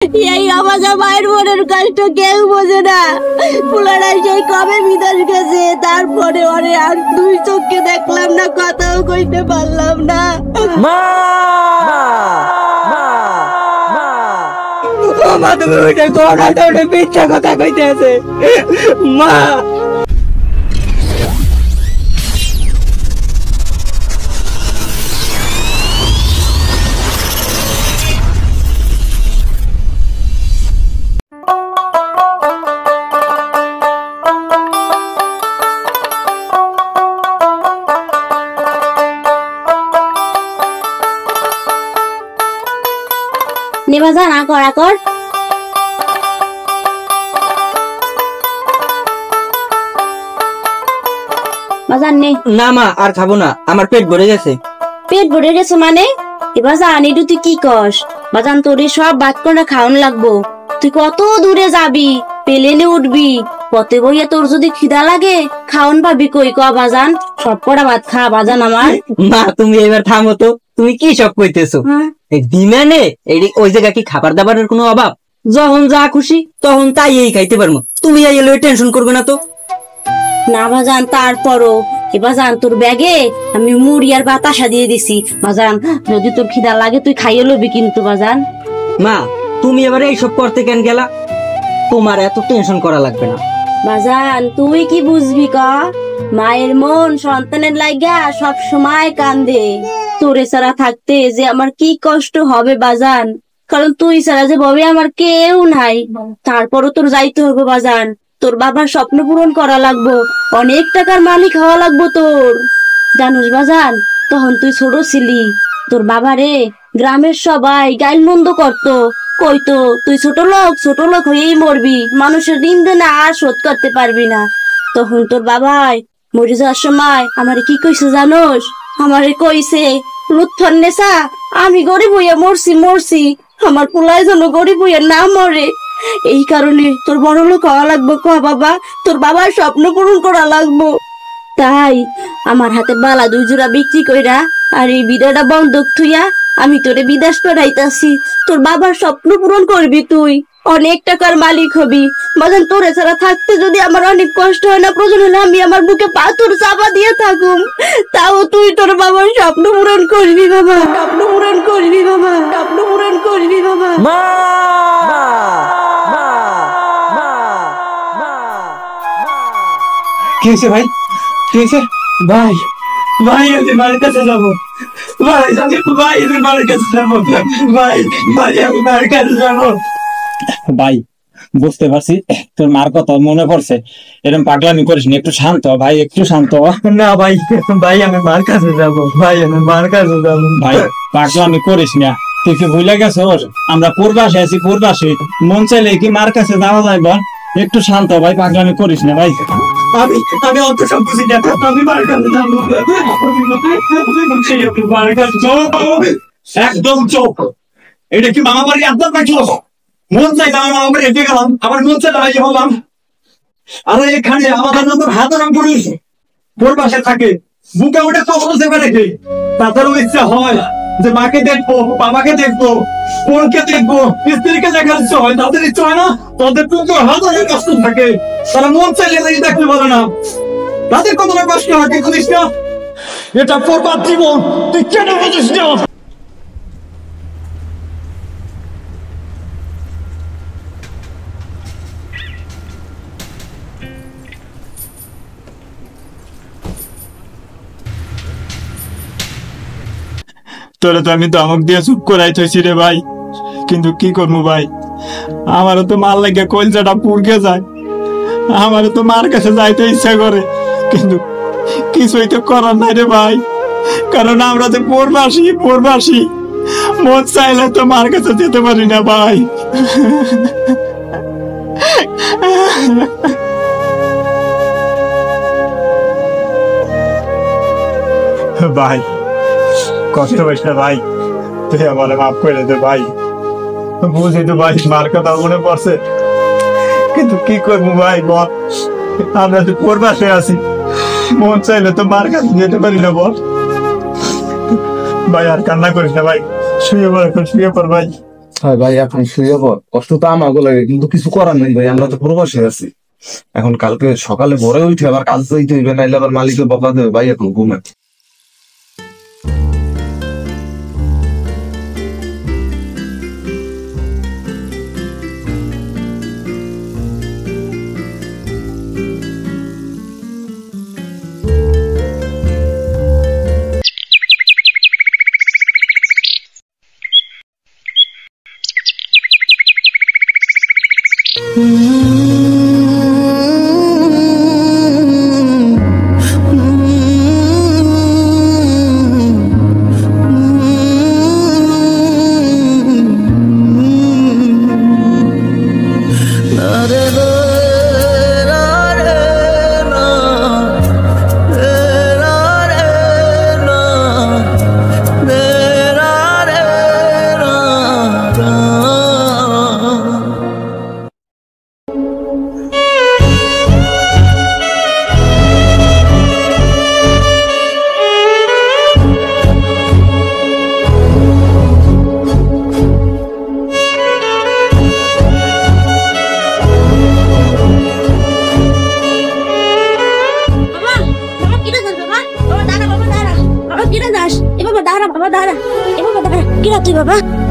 এই আমাকে মায়ের মনের কষ্ট কেউ বোঝে না। পুলারা সেই কবে বিদেশ গেছে, তারপরে ওরে আর দুই চোখকে দেখলাম না, কথাও কইতে পারলাম না। মা মা তুমি ওইটা কোনাটা ওটা মিথ্যা কথা কইতে আছে মা। নেবা যা না করা কর। বাজার নে। না মা আর খাবো না, আমার পেট ভরে গেছে। পেট ভরে গেছে মানে? এবার জানি তুই কি কস? বাজান তোরে সব বাদ করে খাওয়ান লাগবো। তুই কত দূরে যাবি, প্লেনে উঠবি, পথে বইয়া তোর যদি খিদা লাগে খাওন পাবি কই? ক বাজান, সব কটা ভাত খা বাজান আমার। মা তুমি এবার থামো তো, তুমি কি সব কইতেছো? বিমানে ওই জায়গা কি খাবার দাবারের কোনো অভাব? যখন যা খুশি তখন তাই এই খাইতে পারবো, তুমি এলে টেনশন করবে না তো। না বাজান, তারপরও এবার জান তোর ব্যাগে আমি মুড়ি আর বাতাসা দিয়ে দিছি বাজান, যদি তোর খিদা লাগে তুই খাইয়ে লবি কিন্তু বাজান। মা তুমি এবারে এইসব করতে কেন গেলা? তোমার এত টেনশন করা লাগবে না। বাজান তুই কি বুঝবি ক? মায়ের মন সন্তানের লাগা সব সময় কান্দে। তোরে ছাড়া থাকতে যে আমার কি কষ্ট হবে বাজান, কারণ তুই ছাড়া যে ববে আমার কেউ নাই। তারপরও তোর যাইতে হবে বাজান, তোর বাবার স্বপ্ন পূরণ করা লাগবো, অনেক টাকার মালিক হওয়া লাগবো তোর। জানুস বাজান, তখন তুই ছোট ছিলি, তোর বাবারে গ্রামের সবাই গাইল মন্দ করতো, কইতো তুই ছোট লোক হয়েই মরবি, মানুষের ঋণ দেনা আর শোধ করতে পারবি না। তখন তোর বাবাই মরে যাওয়ার সময় আমারে কি কইছে জানোস? আমারে কইছে, লুৎফন্নেসা আমি গরিব হইয়া মরছি, আমার পোলায় যেন গরিব হইয়া না মরে। এই কারণে তোর বড় লোক হওয়া লাগবো ক বাবা, তোর বাবার স্বপ্ন পূরণ করা লাগবো। তাই আমার হাতে বালা 2 জোড়া বিক্রি কইরা আর এই বিদাটা বন্ধক থুইয়া আমি তোরে বিদেশ পাঠাইতাছি। তোর বাবার স্বপ্ন পূরণ করবি, তুই অনেক টাকার মালিক হবি বাজান। তোরে ছাড়া থাকতে যদি আমার অনেক কষ্ট হয় না, প্রয়োজন হলে আমি আমার বুকে পাথর চাপা দিয়ে থাকুম, তাও তুই তোর বাবার স্বপ্ন পূরণ করবি বাবা, স্বপ্ন পূরণ করবি বাবা, স্বপ্ন পূরণ করবি বাবা। মা কি হয়েছে ভাই? কি হয়েছে ভাই? ভাই আমি মায়ের কাছে যাবো ভাই, ভাই আমি মায়ের কাছে যাবো ভাই, ভাই আমি মায়ের কাছে যাবো ভাই। বুঝতে পারছি তোর মার কথা মনে পড়ছে, এরকম পাগলামি করিস না, একটু শান্ত ভাই, একটু শান্ত। না ভাই, ভাই আমি মার কাছে যাবো ভাই, আমি মার কাছে যাবো ভাই। পাগলামি করিস না, তুই কি ভুলে গেছস আমরা পূর্বাসে আছি, পূর্বাসে মন চাইলে কি মার কাছে যাওয়া যায় বল? একটু শান্ত ভাই, পাগলামি করিস না ভাই। আমি অত সব বুঝি না, আমি মার কাছে যাবো, একদম চোখ। এটা কি মামা বাড়ি একদম রাখলো? মন চাই আমার মামা বাড়ি এসে গেলাম, আমার মন চাই ভাই হলাম। আরে এখানে আমাদের নতুন হাতারাম পুলিশ তোর পাশে থাকে, বুকে ওটা কখন দেবে রেখে তাদেরও ইচ্ছা হয় যে মাকে দেখবো, বাবাকে দেখবো, বোনকে দেখবো, স্ত্রীকে দেখার ইচ্ছা হয়, তাদের ইচ্ছা হয় না? তাদের কিন্তু হাজারের কষ্ট থাকে, তারা মন চাইলে দেখতে পারে না, তাদের কতটা কষ্ট হয় তুই বুঝিস না? এটা পরবাদ জীবন, তুই কেন বুঝিস না? তোরা তো আমি ধমক দিয়ে চুপ করাই থইছি রে ভাই, কিন্তু কি করবো ভাই, আমারও তো মার লাগে কলজাটা পুড়কে যায়, আমারও তো মার কাছে যাইতে ইচ্ছা করে, কিন্তু কিছুই তো করার নাই রে ভাই, কারণ আমরা তো পরবাসী মন চাইলে তো মার কাছে যেতে পারি না ভাই। ভাই কষ্ট পাইস না ভাই, তুই আমার মাফ করে দে ভাই। বুঝি তো ভাই মার কথা মনে পড়ছে, কিন্তু কি করবো ভাই বল, আমরা তো পরবাসে আছি, মন চাইলে তো মার কাছে যেতে পারি না বল। ভাই আর কান্না করিস না ভাই, শুয়ে পড়, এখন শুয়ে পড় ভাই। হয় ভাই, এখন শুয়ে পর, কষ্ট তো আমাকে লাগে, কিন্তু কিছু করার নেই ভাই, আমরা তো প্রবাসে আছি। এখন কালকে সকালে ভোরে উঠে আবার কাজ যাইতে হইবে, নাইলে আবার মালিকের বকা দেবে ভাই, এখন ঘুমে।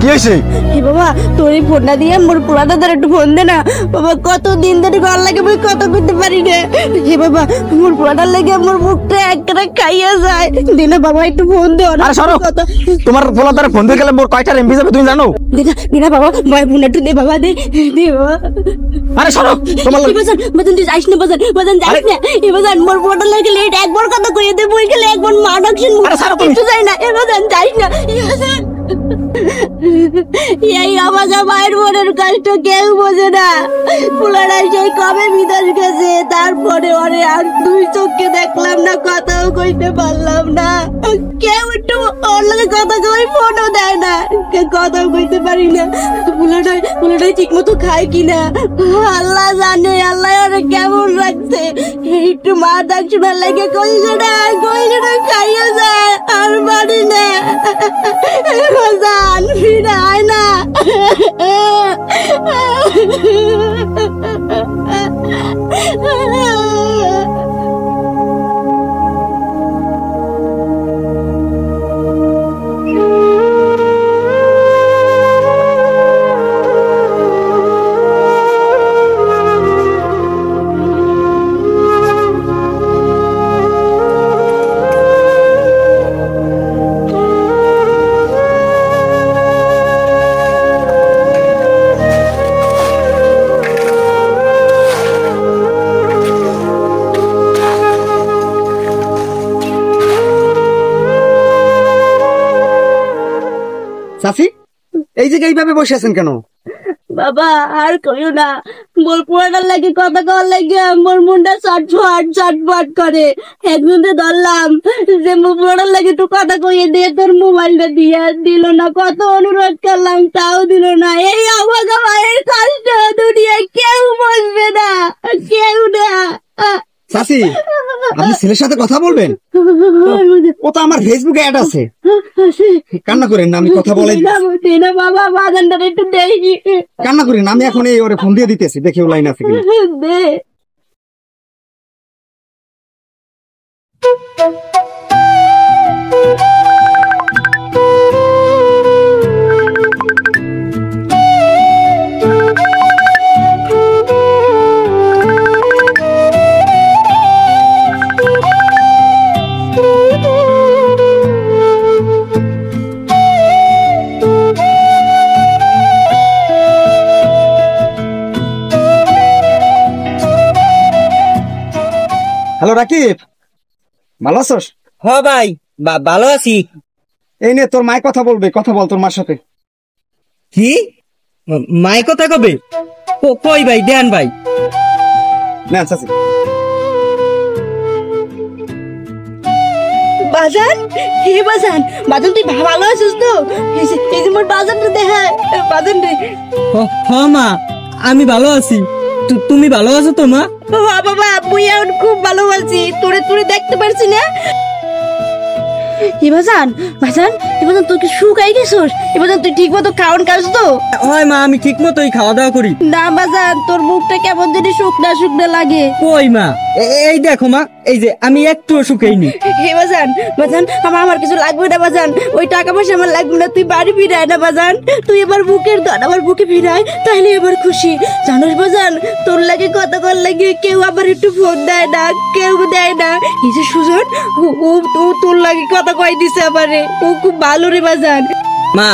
কি হয়েছে? বাবা তোর এই ফোনটা দিয়ে মোর পোলাটা ধরে একটু ফোন দে না বাবা, কত দিন ধরে ঘর লাগে আমি কত করতে পারি না। হে বাবা মোর পোলাটার লেগে মোর মুখটা একটা খাইয়া যায়, দিনা বাবা একটু ফোন দে। আরে সরো, তোমার পোলা দ্বারা ফোন দিয়ে গেলে মোর কয়টা এমবি যাবে তুমি জানো? দিনা দিনা বাবা ভাই ফোন একটু দে বাবা, দে দে বাবা। আরে সরো, তোমার বাজান তুই যাইস না, বাজান যাইস না। এ বাজান মোর পোলাটার লেগে লেট একবার কথা কইয়ে দে, বই গেলে একবার মা ডাকছেন একটু যাই না। এ বাজান যাইস না। এই আমাকে মায়ের মনের কষ্ট কেউ বোঝে না। পোলাটা সেই কবে বিদেশ গেছে, তারপরে ওরে আর দুই চোখকে দেখলাম না, কথাও কইতে পারলাম না। কেউ একটু ওর লগে কথা কই ফোনও দেয় না, কথাও কইতে পারি না। পোলাটাই ঠিক মতো খায় কিনা আল্লাহ জানে, আল্লাহ ওরে কেমন রাখছে। একটু মা ডাক শোনার লাগে কইছে না খাইয়ে যায় আর বাড়ি না। জান ফিরে আয় না। চাচি, এই যে এইভাবে বসে আছেন কেন? বাবা আর কইও না, মোর পুরাটার লাগে কথা কওয়ার লাগে মোর মনটা চটফট করে। একজনকে ধরলাম যে মোর পুরাটার লাগে একটু কথা কইয়ে দিয়ে তোর মোবাইলটা দিয়ে দিল না, কত অনুরোধ করলাম তাও দিল না। এই আমাকে মায়ের কষ্ট দুনিয়ায় কেউ বসবে না, কেউ না। চাচি, আপনি ছেলের সাথে কথা বলবেন? ও তো আমার ফেসবুকে অ্যাড আছে। কান্না করেন না, আমি কথা বলাই না বাবা, বাজানটা একটু দেখি। কান্না করেন না, আমি এখন এই ওরে ফোন দিয়ে দিতেছি, দেখি ও লাইন আছে কিনা। দে হ্যালো রাকিব, ভালো আছোস? হ ভাই, ভালো আছি। এই নে তোর মায়ের কথা বলবে, কথা বল তোর মার সাথে। কি মাই কথা কবে? কই ভাই, দেন ভাই। না চাচি। বাজান, হে বাজান, বাজান তুই ভালো আছিস তো? এই যে মোর বাজানটা দেখা, বাজান রে। হ মা, আমি ভালো আছি। তুমি ভালো আছো তো মা? বাবা মুই এখন খুব ভালো আছি, তোরে দেখতে পারছি না। বাজান, এবার তুই কি শুকাই গেছিস? এবার তুই ঠিক মতো খাওয়ান খাস তো? হয় মা, আমি ঠিক মতোই খাওয়া দাওয়া করি। না বাজান, তোর মুখটা কেমন জানি শুকনা শুকনা লাগে। কই মা, এই দেখো মা, এই যে আমি একটুও শুকাইনি। হে বাজান, বাজান আমার কিছু লাগবে না বাজান, ওই টাকা পয়সা আমার লাগবে না, তুই বাড়ি ফিরায় না বাজান, তুই এবার বুকের ধন আমার বুকে ফিরায়, তাহলে এবার খুশি। জানোস বাজান, তোর লাগে কথা কর লাগে কেউ আবার একটু ফোন দেয় না, কেউ দেয় না। এই যে সুজন, ও তোর লাগে কথা কয় দিছে আমারে, ও খুব ভালো রে বাজান। মা,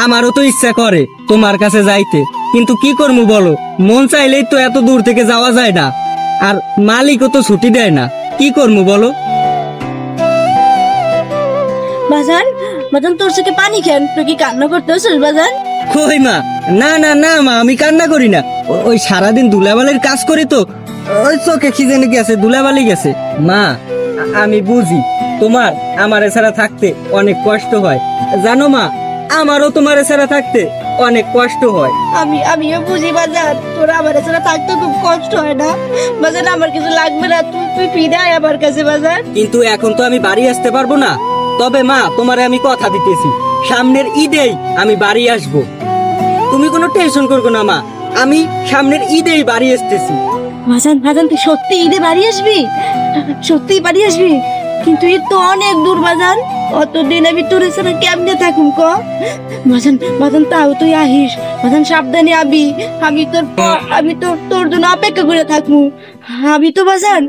আমারও তো ইচ্ছা করে তোমার কাছে যাইতে, কিন্তু কি করবো বলো, মন চাইলেই তো এত দূর থেকে যাওয়া যায় না, আর মালিকও তো ছুটি দেয় না, কি করবো বলো? বাজান, বাজান তোর চোখে পানি খেন, তুই কি কান্না করতেছিস বাজান? কই মা, না না না মা, আমি কান্না করি না, ওই সারাদিন ধুলাবালির কাজ করি তো, ওই চোখে কি জানি গেছে, ধুলাবালি গেছে। মা, আমি বুঝি তোমার আমার ছাড়া থাকতে অনেক কষ্ট হয়, জানো মা, আমারও তোমার ছাড়া থাকতে অনেক কষ্ট হয়। আমিও বুঝি বাজান, তোর আমার ছাড়া থাকতে খুব কষ্ট হয় না বাজান, আমার কিছু লাগবে না, তুই ফিরে আয় আমার কাছে বাজান। কিন্তু এখন তো আমি বাড়ি আসতে পারবো না, তবে মা তোমারে আমি কথা দিতেছি, সামনের ঈদেই আমি বাড়ি আসবো, তুমি কোনো টেনশন করবে না মা, আমি সামনের ঈদেই বাড়ি আসতেছি। বাজান বাজান, তুই সত্যি ঈদে বাড়ি আসবি? সত্যি বাড়ি আসবি? কিন্তু ঈদ তো অনেক দূর বাজান, অতদিন আমি তোর ছাড়া কেমনে থাকুম ক? বাজান বাজান, তাও তুই আহিস বাজান, সাবধানে আবি, আমি তোর জন্য অপেক্ষা করে থাকবো, আমি তো বাজান।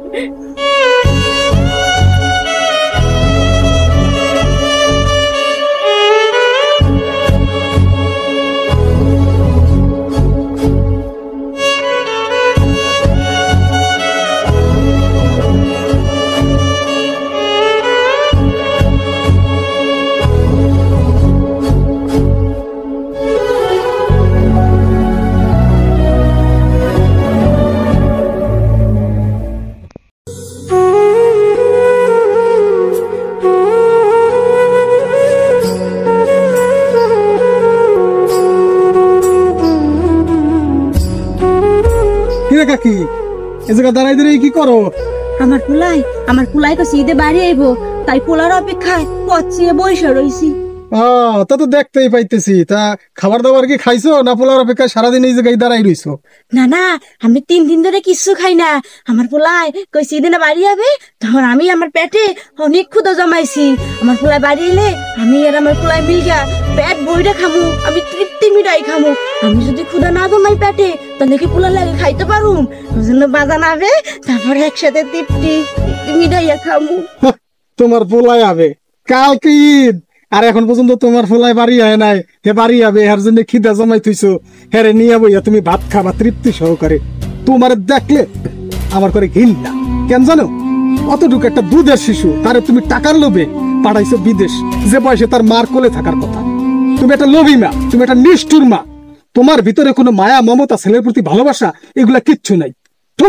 কাকি, এ জায়গা দাঁড়াই দাঁড়িয়ে কি করো? আমার পুলাই তো ঈদে বাড়ি আইবো, তাই পোলার অপেক্ষায় পচিয়ে বসে রইছি। তা তো দেখতেই পাইতেছি। তা খাবার দাবার কি খাইছো, না পোলার অপেক্ষায় সারাদিন এই জায়গায় দাঁড়াই রইছো? না, আমি 3 দিন ধরে কিচ্ছু খাই না। আমার পোলাই কইছি ঈদে না বাড়ি যাবে, তখন আমি আমার পেটে অনেক ক্ষুধা জমাইছি। আমার পোলাই বাড়ি এলে আমি আর আমার পোলাই মিলগা পেট বইটা খামু, আমি তৃপ্তি মিটাই খামু। আমি যদি ক্ষুধা না জমাই পেটে, তাহলে কি পোলা লাগে খাইতে পারুম? ওই জন্য বাজান আবে, তারপরে একসাথে তৃপ্তি মিটাইয়া খামু। তোমার পোলাই আবে কালকে ঈদ, আর এখন পর্যন্ত তোমার পোলাই বাড়ি হয় নাই। হে বাড়ি আবে, এর জন্য খিদা জমাই থইছো, হেরে নিয়ে বইয়া তুমি ভাত খাবা তৃপ্তি সহকারে। তোমার দেখলে আমার করে ঘৃণা, কেন জানো? অতটুকু একটা দুধের শিশু, তারে তুমি টাকার লোভে পাঠাইছো বিদেশ, যে বয়সে তার মার কোলে থাকার কথা। তুমি একটা লোভী মা, তুমি একটা নিষ্ঠুর মা। তোমার ভিতরে কোনো মায়া, মমতা, ছেলের প্রতি ভালোবাসা এগুলা কিচ্ছু নাই। থু।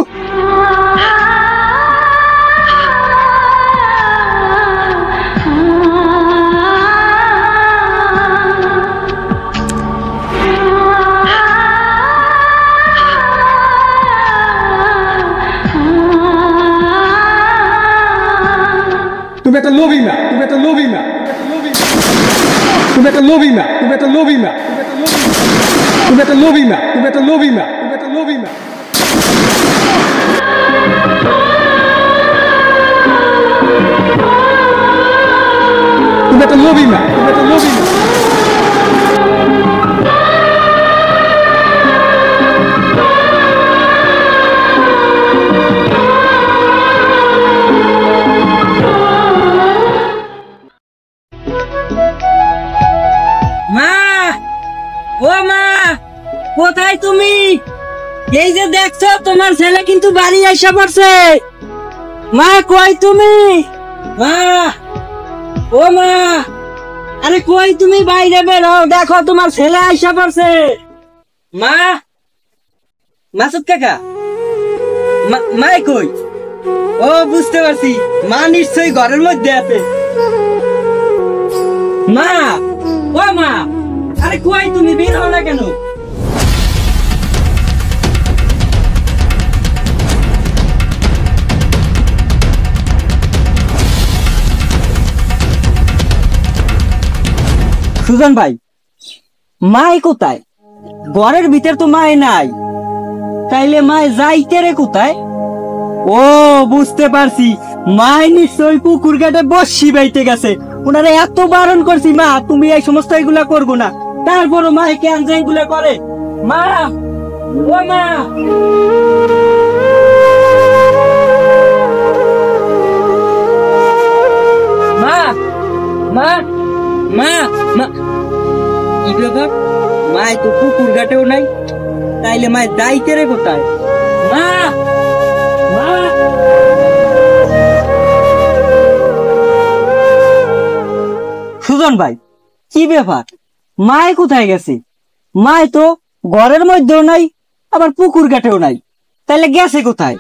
তুমি একটা লোভী না, তুমি একটা লোভী না, তুমি একটা লোভী না, তুমি একটা লোভী না, তুমি একটা লোভী না, তুমি একটা লোভী না, তুমি একটা লোভী না। তুমি একটা লোভী না, তুমি একটা লোভী না। মা, ও মা, কোথায় তুমি? এই যে দেখছো তোমার ছেলে কিন্তু বাড়ি আসা পড়ছে। মা, কই তুমি? মা, ও মা, আরে কই তুমি? বাইরে বেরো, দেখো তোমার ছেলে আসা পড়ছে। মা, মাসুদ কাকা, মাই কই? ও বুঝতে পারছি, মা নিশ্চয়ই ঘরের মধ্যে আছে। মা, ও মা, আরে কই তুমি? বের হও না কেন? সুজন ভাই, মাই কোথায়? ঘরের ভিতর তো মাই নাই, তাইলে মাই যাইতে রে কোথায়? ও বুঝতে পারছি, মাই নিশ্চয়ই পুকুর ঘাটে বসি বাইতে গেছে। ওনারে এত বারণ করছি, মা তুমি এই সমস্ত এগুলা করবো না, তারপরও মাই কেন যে এগুলা করে? মা, ও মা, মা, মা, মা, মা, কি ব্যাপার? মাই তো পুকুর ঘাটেও নাই, তাইলে মাই যাইতে রে কোথায়? মা, মা, সুজন ভাই, কি ব্যাপার? মায় কোথায় গেছে? মায় তো ঘরের মধ্যেও নাই, আবার পুকুর ঘাটেও নাই, তাইলে গেছে কোথায়?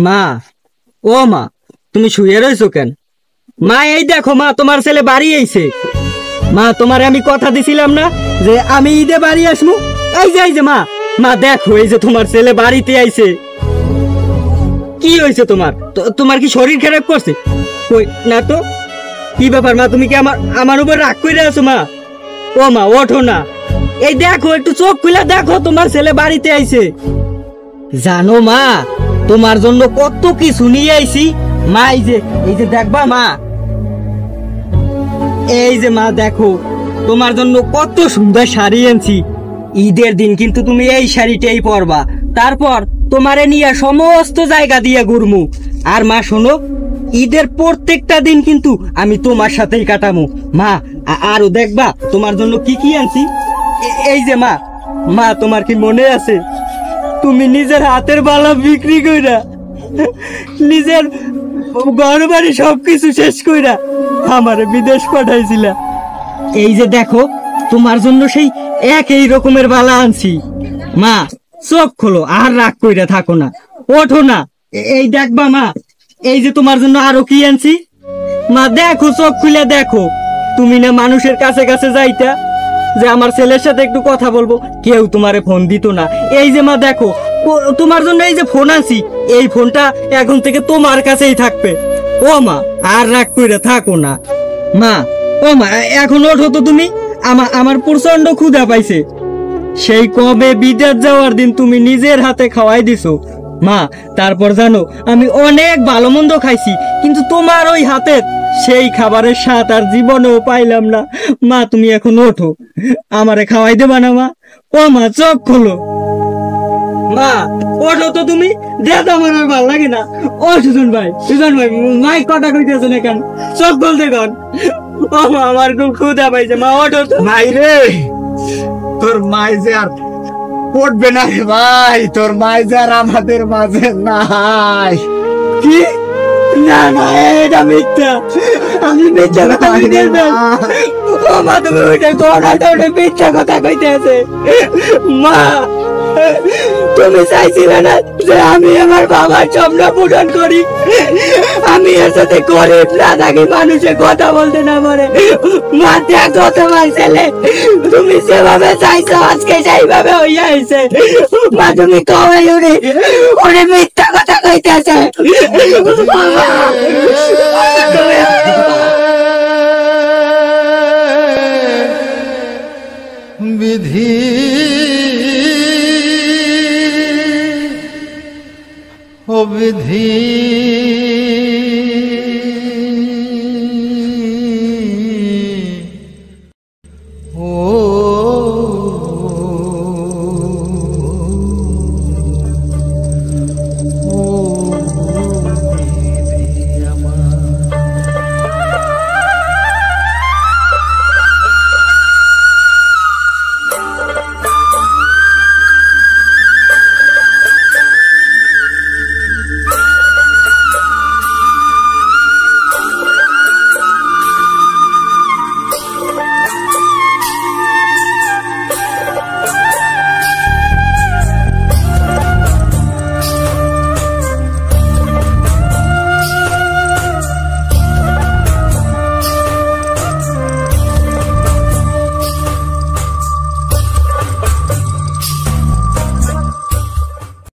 মা, ও মা, তুমি শুয়ে রয়েছো কেন? মা এই দেখো মা, তোমার ছেলে বাড়ি আইছে। মা তোমারে আমি কথা দিছিলাম না যে আমি ঈদে বাড়ি আসবো? এই যে মা, মা দেখো এই যে তোমার ছেলে বাড়িতে আইছে। কি হয়েছে তোমার? তোমার কি শরীর খারাপ করছে? কই না তো। কি ব্যাপার মা, তুমি কি আমার উপর রাগ করে আছো মা? ও মা ওঠো না, এই দেখো একটু চোখ খুলে দেখো, তোমার ছেলে বাড়িতে আইছে। জানো মা, তোমার জন্য কত কিছু নিয়ে আইছি মা। এই যে দেখবা মা, এই যে মা দেখো, তোমার জন্য কত সুন্দর শাড়ি আনছি। ঈদের দিন কিন্তু তুমি এই শাড়িটাই পরবা, তারপর তোমারে নিয়ে সমস্ত জায়গা দিয়ে ঘুরমু। আর মা শোনো, ঈদের প্রত্যেকটা দিন কিন্তু আমি তোমার সাথেই কাটামু মা। আরো দেখবা তোমার জন্য কি কি আনছি। এই যে মা, মা তোমার কি মনে আছে, তুমি নিজের হাতের বালা বিক্রি কইরা, নিজের ঘর বাড়ি সবকিছু শেষ কইরা আমারে বিদেশ পাঠাইছিলা। এই যে দেখো, তোমার জন্য সেই একই রকমের বালা আনছি। মা চোখ খোলো, আর রাগ কইরা থাকো না, ওঠো না। এই দেখবা মা, এই যে তোমার জন্য আরো কি আনছি। মা দেখো, চোখ খুলে দেখো। তুমি না মানুষের কাছে কাছে যাইতা যে আমার ছেলের সাথে একটু কথা বলবো, কেউ তোমারে ফোন দিত না। এই যে মা দেখো, তোমার জন্য এই যে ফোন আনছি, এই ফোনটা এখন থেকে তোমার কাছেই থাকবে। ও মা আর রাগ কইরা থাকো না মা। ও মা এখন ওঠো তো তুমি, আমার প্রচন্ড ক্ষুধা পাইছে। সেই কবে বিদেশ যাওয়ার দিন তুমি নিজের হাতে খাওয়াই দিছো মা। তারপর জানো, আমি অনেক ভালো মন্দ খাইছি, কিন্তু তোমার ওই হাতের সেই খাবারের স্বাদ আর জীবনেও পাইলাম না মা। তুমি এখন ওঠো, আমারে খাওয়াই দেবা না মা? ও মা চোখ খোলো মা, ওঠো তো তুমি। দেখ আমার আর ভালো লাগে না। ও সুজন ভাই, মাই কথা কইতেছে না কেন? চোখ বলতে কন। ও মা, আমার খুব ক্ষুধা পাইছে মা, ওঠো তো। ভাই রে, তোর মাই যে আর পড়বে না রে ভাই, তোর মাই যে আর আমাদের মাঝে নাই। কি? না না, এটা মিথ্যা, আমি মিথ্যা কথা কইতে না। ও মা, তুমি ওইটা কোনাটা ওটা মিথ্যা কথা কইতে আছে মা। তুমি চাইছিলে না যে আমি আমার বাবার স্বপ্ন পূরণ করি, আমি এর সাথে গরিব না থাকি, মানুষের কথা বলতে না পারে। মা দেখো, তোমার ছেলে তুমি যেভাবে চাইছো আজকে সেইভাবে হইয়া আইছে মা। তুমি কবে উনি মিথ্যা কথা কইতেছে। বিধি ও বিধি